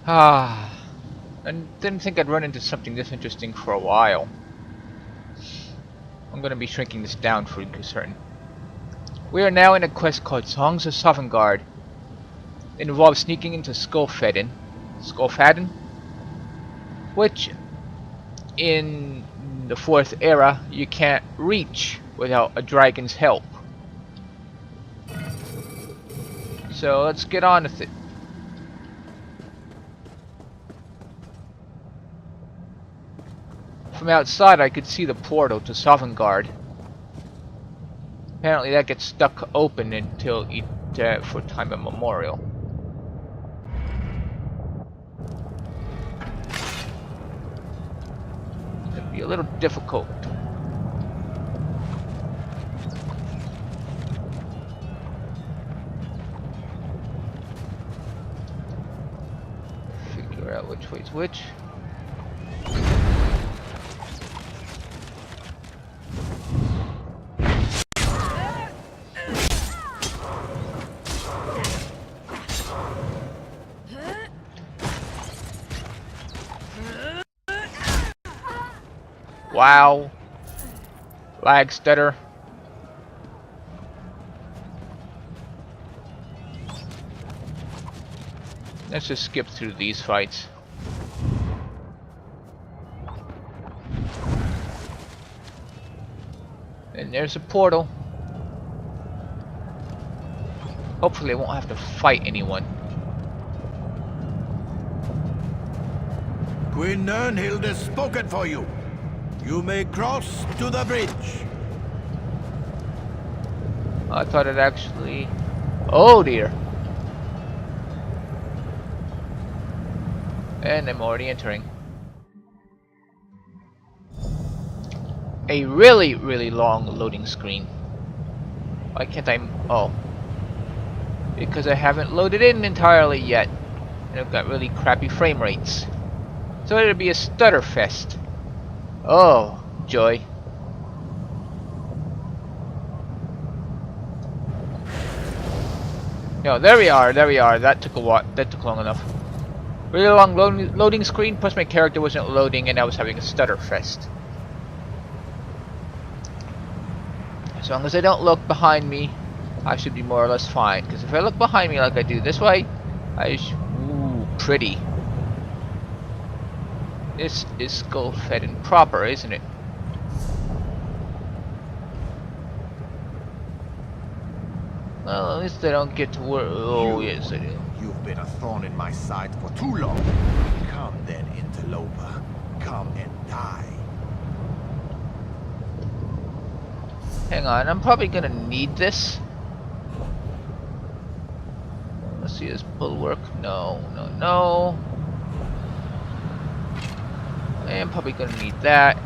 Ah, I didn't think I'd run into something this interesting for a while. I'm gonna be shrinking this down for certain. We are now in a quest called Songs of Sovenguarde. It involves sneaking into Skuldafn, which in the 4th era you can't reach without a dragon's help. So let's get on with it. From outside I could see the portal to Sovenguarde. Apparently that gets stuck open until for time immemorial. It'd be a little difficult. Figure out which way's which. Wow. Lag stutter. Let's just skip through these fights. And there's a portal. Hopefully I won't have to fight anyone. Queen Nernhild has spoken for you. You may cross to the bridge. I thought it actually... Oh dear. And I'm already entering. A really, really long loading screen. Why can't I... Oh. Because I haven't loaded in entirely yet. And I've got really crappy frame rates. So it'll be a stutter fest. Oh, joy. No, there we are, That took a while. That took long enough. Really long loading screen, plus my character wasn't loading and I was having a stutter fest. As long as I don't look behind me, I should be more or less fine. Because if I look behind me like I do this way, ooh, pretty. This is Skuldafn proper, isn't it? Well, at least I don't get to work. Oh, yes, I do. You've been a thorn in my side for too long. Come then, interloper. Come and die. Hang on, I'm probably gonna need this. Let's see, this bulwark. No. I'm probably gonna need that.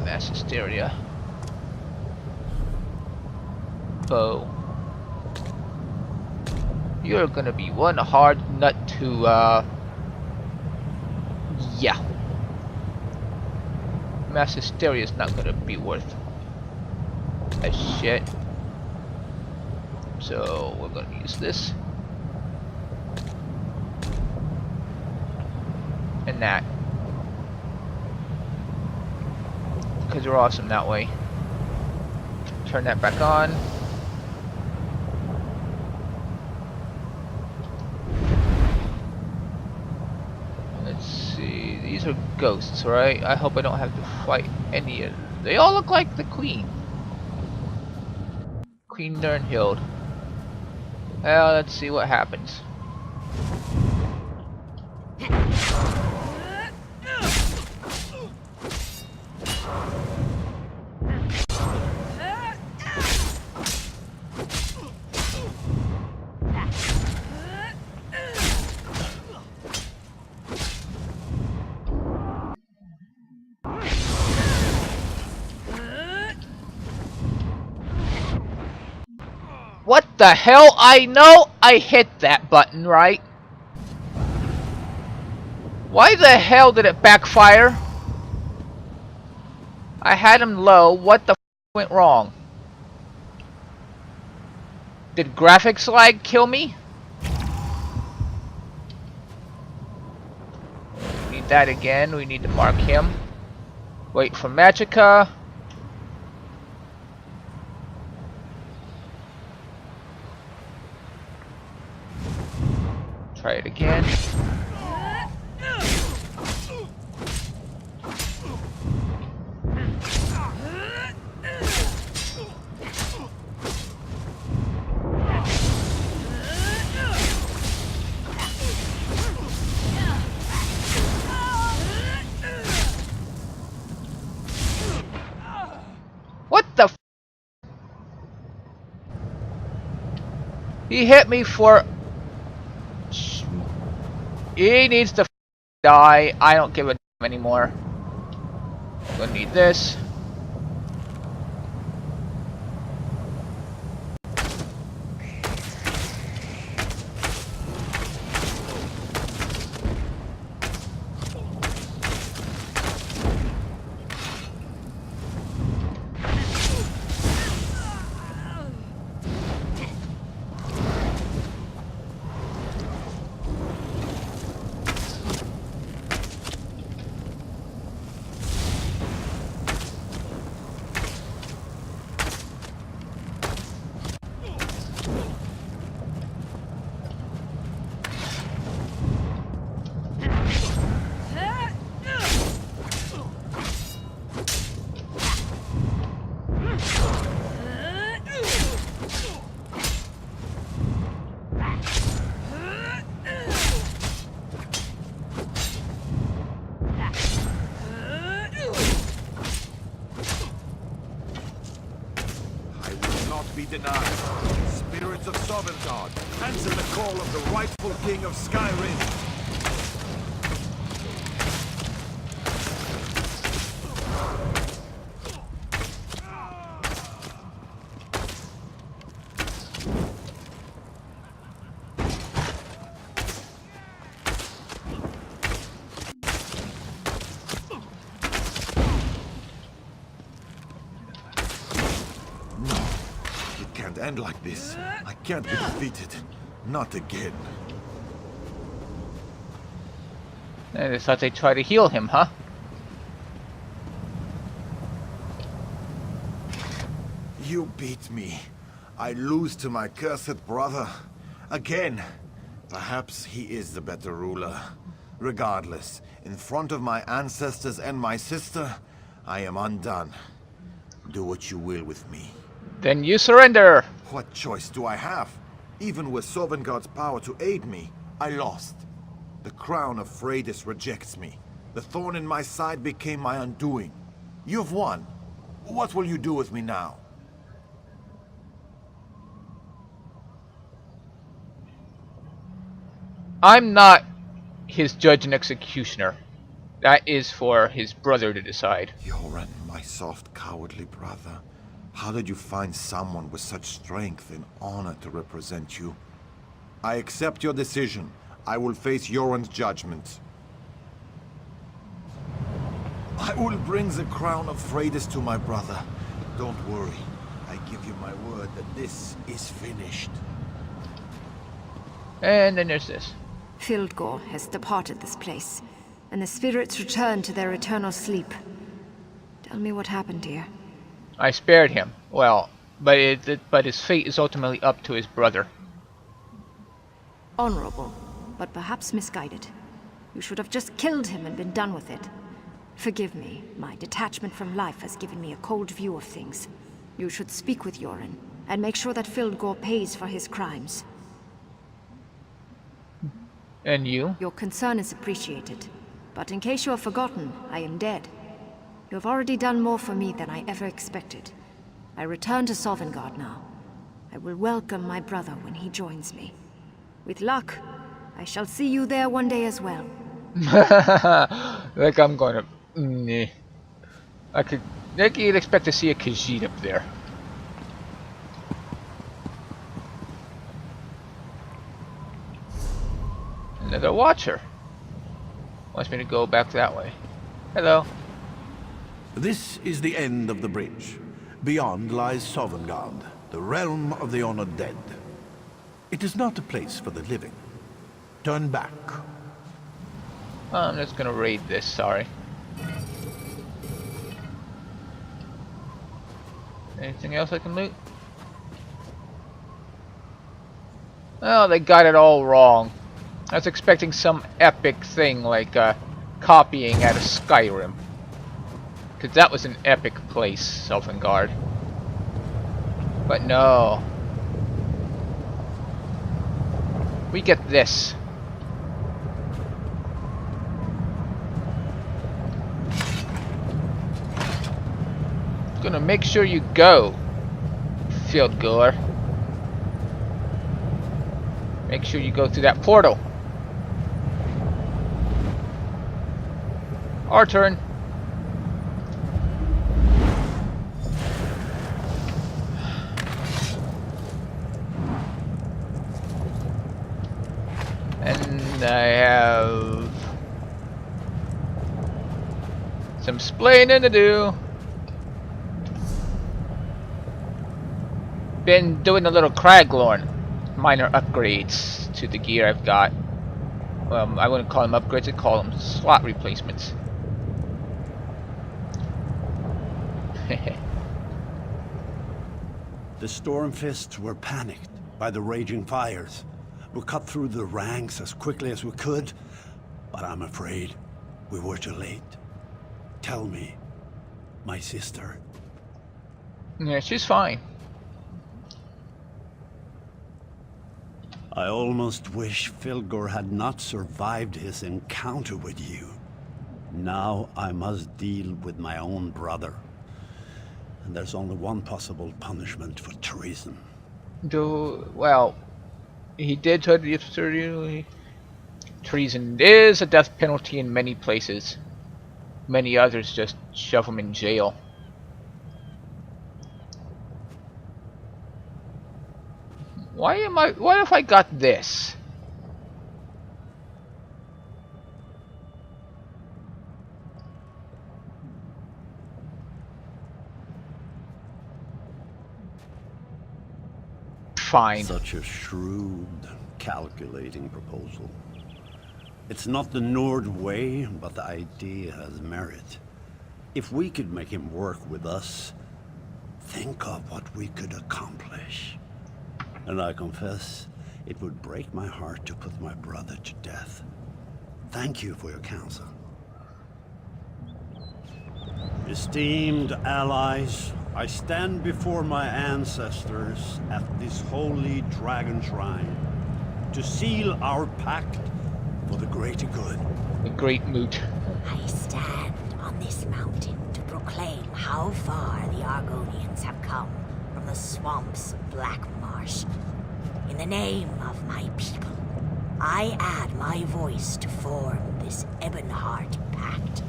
Mass hysteria. Bow. You're gonna be one hard nut to, yeah. Mass hysteria is not gonna be worth a shit. So we're gonna use this. And that. Because we're awesome that way. Turn that back on. Let's see. These are ghosts, right? I hope I don't have to fight any of them. They all look like the Queen. Queen Nernhild. Well, let's see what happens. What the hell? I know I hit that button, right? Why the hell did it backfire? I had him low. What the f went wrong? Did graphics lag kill me? We need that again. We need to mark him. Wait for Magica. Try it again. What the f? He hit me for... He needs to die. I don't give a damn anymore. I'm gonna need this. Be denied. Spirits of Sovenguarde, answer the call of the rightful king of Skyrim. End like this. I can't be defeated. Not again. And I thought they'd try to heal him, huh? You beat me. I lose to my cursed brother. Again. Perhaps he is the better ruler. Regardless, in front of my ancestors and my sister, I am undone. Do what you will with me. Then you surrender! What choice do I have? Even with Sovenguarde's power to aid me, I lost. The crown of Freydis rejects me. The thorn in my side became my undoing. You've won. What will you do with me now? I'm not his judge and executioner. That is for his brother to decide. Yoren, my soft, cowardly brother. How did you find someone with such strength and honor to represent you? I accept your decision. I will face Yoren's judgment. I will bring the crown of Freydis to my brother. Don't worry. I give you my word that this is finished. And then there's this. Fildgor has departed this place, and the spirits return to their eternal sleep. Tell me what happened here. I spared him. Well, but his fate is ultimately up to his brother. Honorable, but perhaps misguided. You should have just killed him and been done with it. Forgive me. My detachment from life has given me a cold view of things. You should speak with Yoren, and make sure that Fildgor pays for his crimes. And you? Your concern is appreciated. But in case you have forgotten, I am dead. You have already done more for me than I ever expected. I return to Sovenguarde now. I will welcome my brother when he joins me. With luck, I shall see you there one day as well. Like I'm gonna... Nah. Like you'd expect to see a Khajiit up there. Another watcher. Wants me to go back that way. Hello. This is the end of the bridge. Beyond lies Sovenguarde, the realm of the honored dead. It is not a place for the living. Turn back. I'm just gonna raid this, sorry. Anything else I can loot? Oh, they got it all wrong. I was expecting some epic thing like copying out of Skyrim. Because that was an epic place, Sovenguarde. But no. We get this. Gonna make sure you go, field goer. Make sure you go through that portal. Our turn. And I have some splaining to do. Been doing a little Craglorn, minor upgrades to the gear I've got. I wouldn't call them upgrades, I'd call them slot replacements. The Stormfists were panicked by the raging fires. We cut through the ranks as quickly as we could, but I'm afraid we were too late. Tell me, my sister. Yeah, she's fine. I almost wish Filgor had not survived his encounter with you. Now I must deal with my own brother. And there's only one possible punishment for treason. Well, he did try to treason is a death penalty in many places. Many others just shove him in jail. What if I got this? Fine. Such a shrewd, calculating proposal. It's not the Nord way, but the idea has merit. If we could make him work with us, think of what we could accomplish. And I confess, it would break my heart to put my brother to death. Thank you for your counsel. Esteemed allies, I stand before my ancestors at this holy dragon shrine to seal our pact for the greater good. A great moot. I stand on this mountain to proclaim how far the Argonians have come from the swamps of Black Marsh. In the name of my people, I add my voice to form this Ebonheart Pact.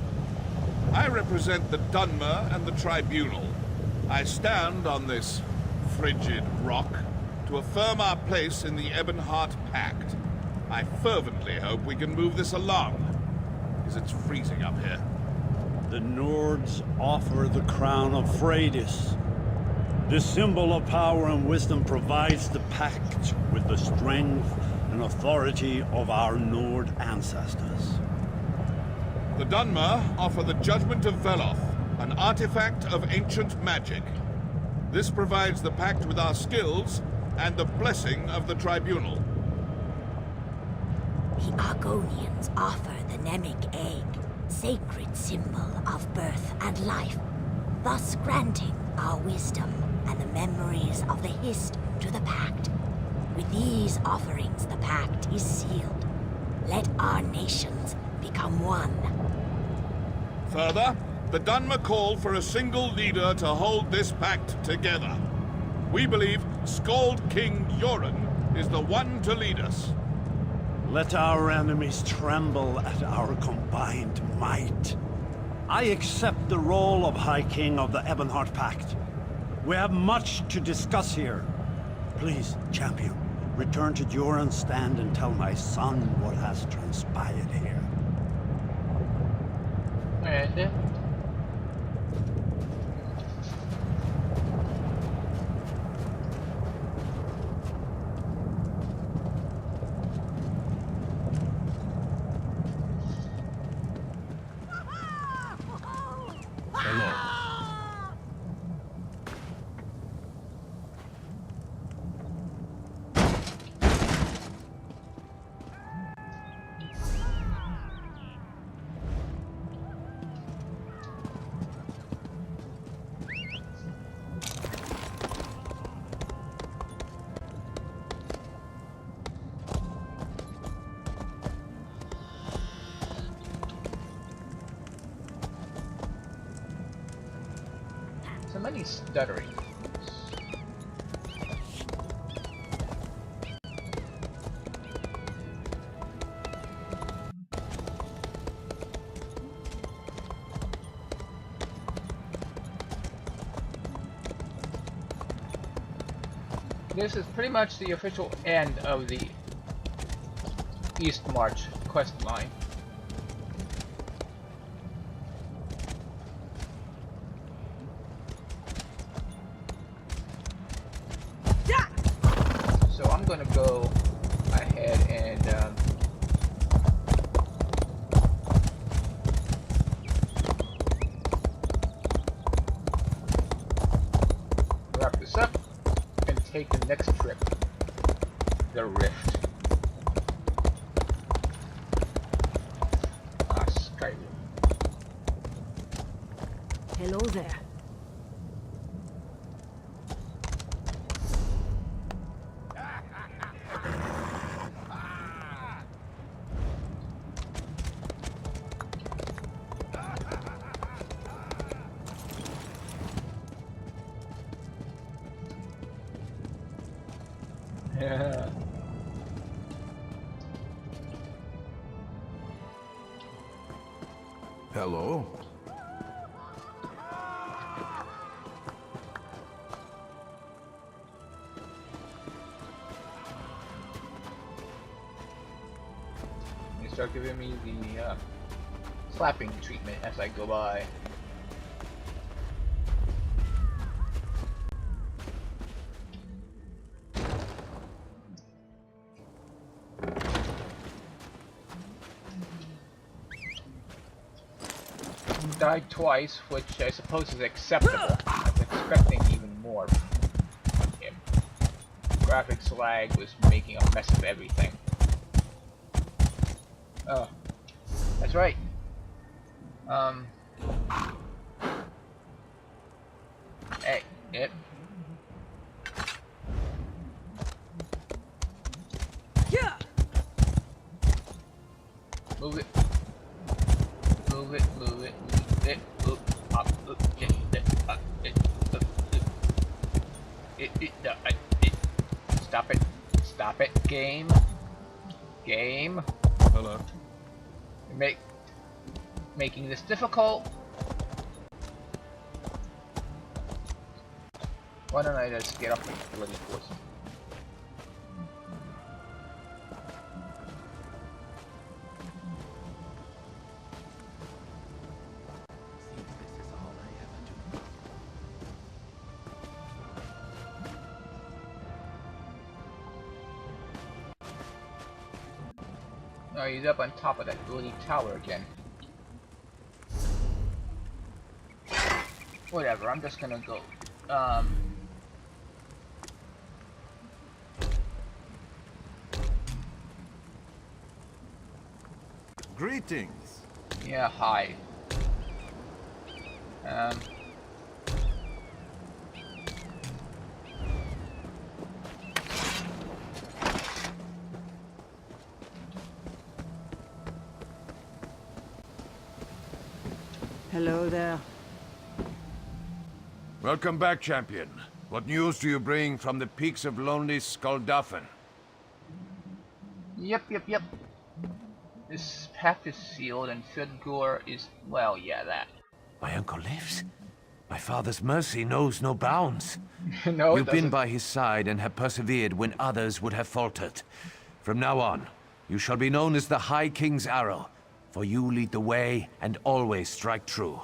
I represent the Dunmer and the Tribunal. I stand on this frigid rock to affirm our place in the Ebonheart Pact. I fervently hope we can move this along, because it's freezing up here. The Nords offer the crown of Freydis. This symbol of power and wisdom provides the pact with the strength and authority of our Nord ancestors. The Dunmer offer the Judgment of Veloth, an artifact of ancient magic. This provides the pact with our skills and the blessing of the Tribunal. The Argonians offer the Nemic Egg, sacred symbol of birth and life, thus granting our wisdom and the memories of the Hist to the pact. With these offerings, the pact is sealed. Let our nations become one. Further, the Dunmer call for a single leader to hold this pact together. We believe Skald-King Yoren is the one to lead us. Let our enemies tremble at our combined might. I accept the role of High King of the Ebonheart Pact. We have much to discuss here. Please, champion, return to Joran's stand and tell my son what has transpired here. And stuttering. This is pretty much the official end of the Eastmarch quest line. So I'm gonna go ahead and wrap this up and take the next trip, the Rift. Skyrim. Hello there. Yeah. Hello? They start giving me the slapping treatment as I go by. Died twice, which I suppose is acceptable. I was expecting even more from him. Graphics lag was making a mess of everything. Oh, that's right. Hey, yep. Move it. Move it, move it, move it, up, stop it, game. Hello. Making this difficult. Why don't I just get up and bloody force? Oh, he's up on top of that bloody tower again. Whatever, I'm just gonna go. Greetings. Yeah, hi. Hello there. Welcome back, champion. What news do you bring from the peaks of lonely Skuldafn? Yep. This path is sealed and Sovenguarde is, well, yeah, that. My uncle lives. My father's mercy knows no bounds. No, You've been by his side and have persevered when others would have faltered. From now on, you shall be known as the High King's Arrow, for you lead the way and always strike true.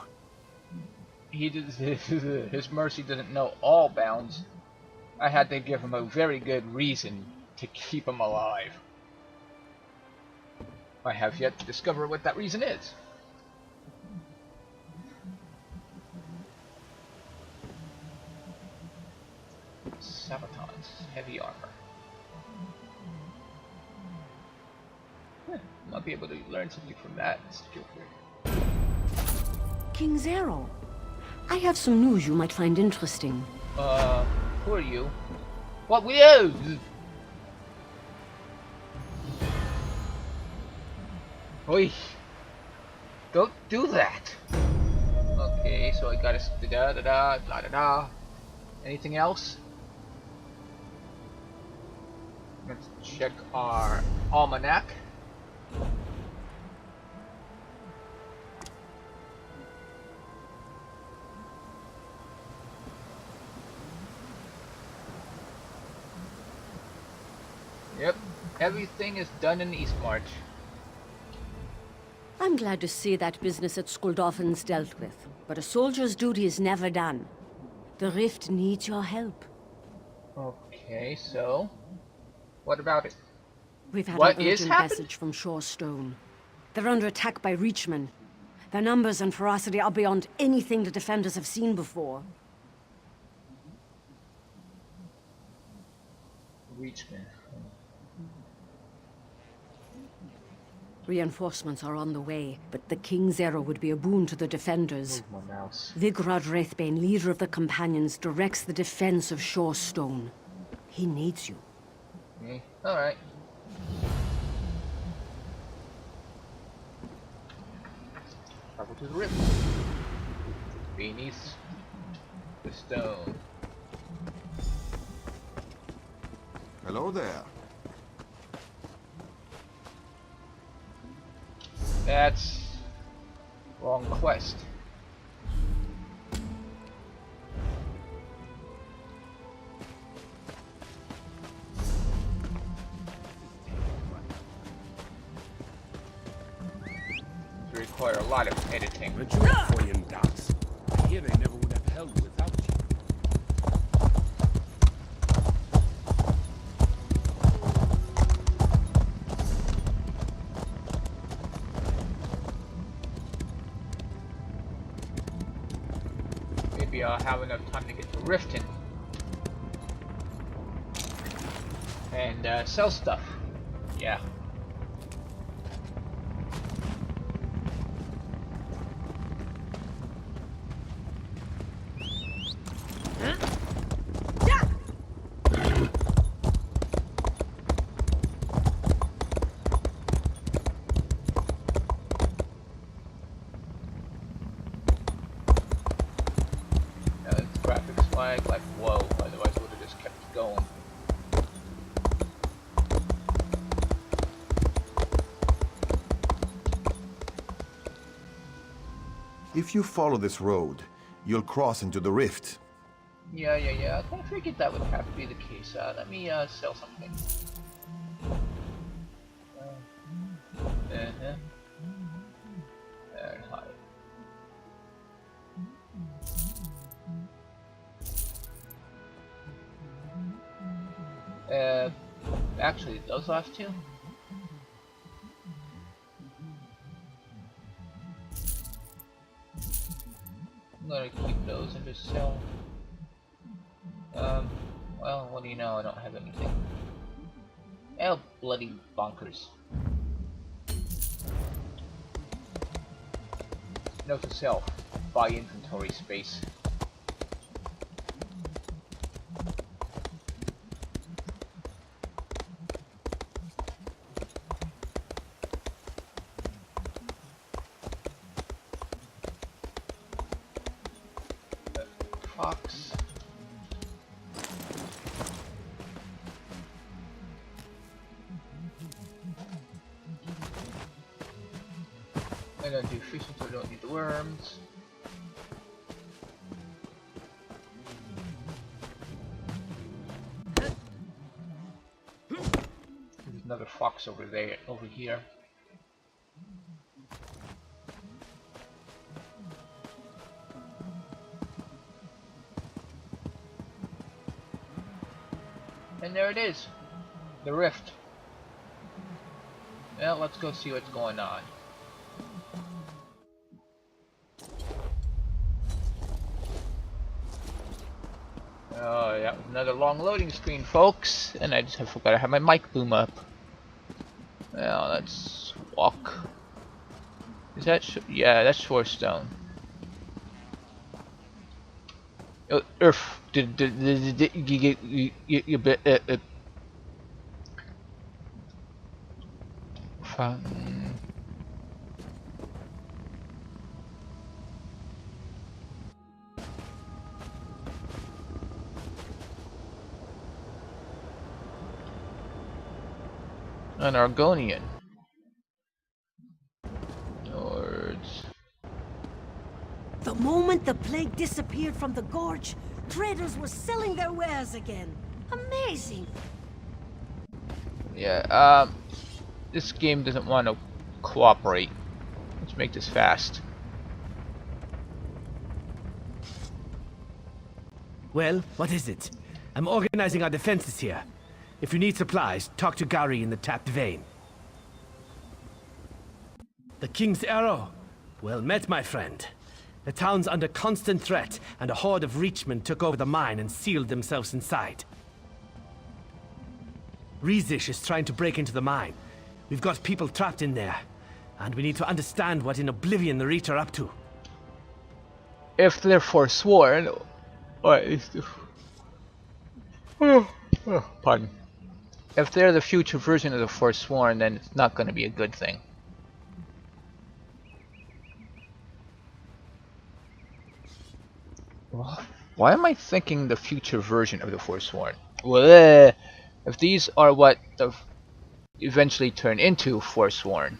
His mercy doesn't know all bounds. I had to give him a very good reason to keep him alive. I have yet to discover what that reason is. Sabatons, heavy armor. Might be able to learn something from that skill tree. King Zero, I have some news you might find interesting. Who are you? What we do? Oi! Don't do that! Okay. Okay, so I gotta da da da da da da. Anything else? Let's check our almanac. Yep, everything is done in Eastmarch. I'm glad to see that business at Skuldafn's dealt with, but a soldier's duty is never done. The Rift needs your help. Okay, so what about it? We've had What an is urgent happening? message from Shorestone. They're under attack by Reachmen. Their numbers and ferocity are beyond anything the defenders have seen before. Reachman. Reinforcements are on the way, but the King's arrow would be a boon to the defenders. Move my mouse. Vigrod Wraithbane, leader of the Companions, directs the defense of Shorestone. He needs you. Okay, alright. Travel to the rift. Beneath the stone. Hello there. That's wrong quest. It require a lot of editing. Majorfoyan doubts. I hear they never would have held without you. Maybe I'll have enough time to get to Riften and sell stuff. Yeah. Graphics like whoa, otherwise I would have just kept going. If you follow this road, you'll cross into the rift. Yeah. I kind of figured that would have to be the case. Let me sell something. And hide. Actually, those last two. I'm gonna keep those and just sell. Well, what do you know? I don't have anything. Oh, bloody bonkers. Note to self: buy inventory space. Fox. I don't do fishing, so I don't need the worms. There's another fox over there, over here. And there it is, the rift. Well, let's go see what's going on. Oh, that was another long loading screen, folks. And I just forgot I have my mic boom up. Well, let's walk. Is that yeah, that's Shorestone. Earth. You bit An Argonian. Nords. The moment the plague disappeared from the gorge, traders were selling their wares again. Amazing. Yeah, this game doesn't want to cooperate. Let's make this fast. Well, what is it? I'm organizing our defenses here. If you need supplies, talk to Gary in the Tapped Vein. The King's Arrow? Well met, my friend. The town's under constant threat, and a horde of Reachmen took over the mine and sealed themselves inside. Riesish is trying to break into the mine. We've got people trapped in there, and we need to understand what in Oblivion the Reach are up to. If they're forsworn, or is the... pardon. If they're the future version of the Forsworn, then it's not going to be a good thing. Why am I thinking the future version of the Forsworn? Well, if these are what the eventually turn into Forsworn,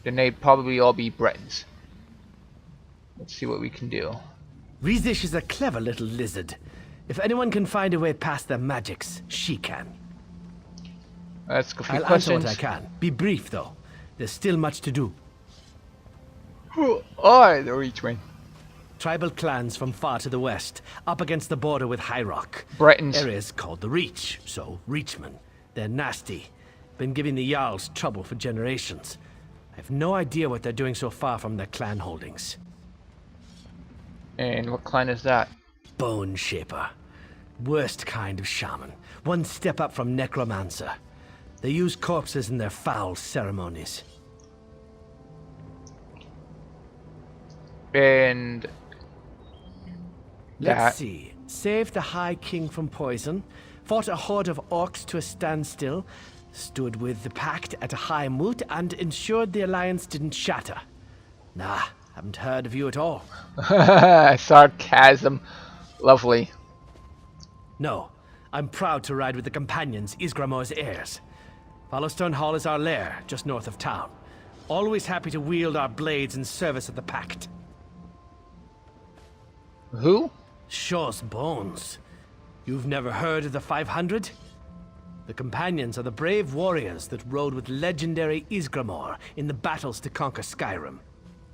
then they'd probably all be Bretons. Let's see what we can do. Riesish is a clever little lizard. If anyone can find a way past their magics, she can. Let's go for I'll questions. answer what I can. Be brief, though. There's still much to do. Who are the Reachmen? Tribal clans from far to the west, up against the border with High Rock. Bretons. Areas called the Reach, so Reachmen. They're nasty. Been giving the Jarls trouble for generations. I have no idea what they're doing so far from their clan holdings. And what clan is that? Bone Shaper. Worst kind of shaman. One step up from necromancer. They use corpses in their foul ceremonies. And... Let's see. Saved the High King from poison. Fought a horde of orcs to a standstill. Stood with the Pact at a high moot and ensured the alliance didn't shatter. Nah, haven't heard of you at all. Sarcasm. Lovely. No, I'm proud to ride with the companions, Ysgramor's heirs. Followstone Hall is our lair, just north of town. Always happy to wield our blades in service of the Pact. Who? Shaw's Bones. You've never heard of the 500? The companions are the brave warriors that rode with legendary Ysgramor in the battles to conquer Skyrim.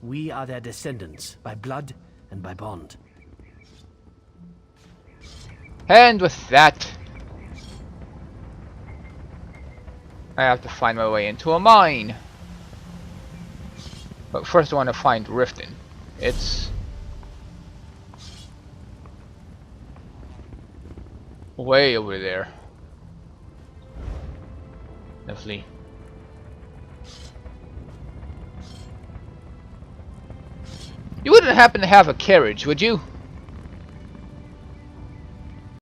We are their descendants, by blood and by bond. And with that, I have to find my way into a mine. But first I want to find Riften. It's way over there. Lovely. You wouldn't happen to have a carriage, would you?